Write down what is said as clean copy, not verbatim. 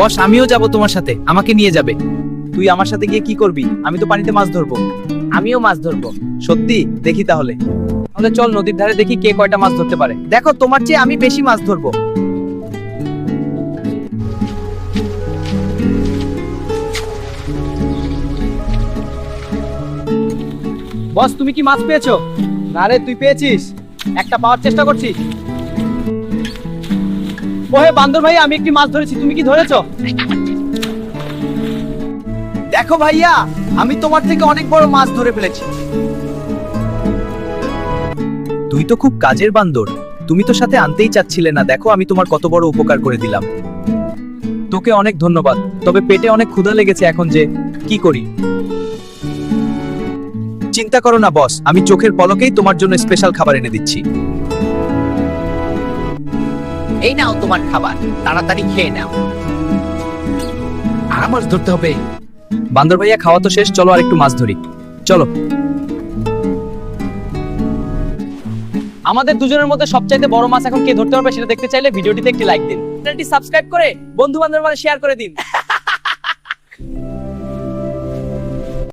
বস, আমিও যাব তোমার সাথে, আমাকে নিয়ে যাবে। তুই আমার সাথে গিয়ে কি করবি? আমি তো পানিতে মাছ ধরবো। আমিও মাছ ধরবো। সত্যি? দেখি তাহলে। তাহলে চল নদীর ধারে দেখি কে কয়টা মাছ ধরতে পারে। দেখো, তোমার চেয়ে আমি বেশি মাছ ধরবো। বস, তুমি কি মাছ পেয়েছো? না রে, তুই পেয়েছিস? একটা পাওয়ার চেষ্টা করছি। ওহে বান্দর ভাই, আমি একটি মাছ ধরেছি, তুমি কি ধরেছো? দেখো ভাইয়া, আমি তোমার থেকে অনেক বড় মাছ ধরে ফেলেছি। তুই তো খুব কাজের বান্দর, তুমি তো সাথে আনতেই চাচ্ছিলে না। দেখো আমি তোমার কত বড় উপকার করে দিলাম। তোকে অনেক ধন্যবাদ, তবে পেটে অনেক ক্ষুধা লেগেছে, এখন যে কি করি? চিন্তা করো না বস, আমি চোখের পলকেই তোমার জন্য স্পেশাল খাবার এনে দিচ্ছি। এই নাও তোমার খাবার, তাড়াতাড়ি খেয়ে নাও। আর মাছ ধরতে হবে। বান্দর ভাইয়া, খাওয়া তো শেষ, চলো আর একটু মাছ ধরি। চলো। আমাদের দুজনের মধ্যে সবচাইতে বড় মাছ এখন কে ধরতে পারবে সেটা দেখতে চাইলে ভিডিওটিতে একটি লাইক দিন, চ্যানেলটি সাবস্ক্রাইব করে বন্ধু বান্ধবের মাঝে শেয়ার করে দিন।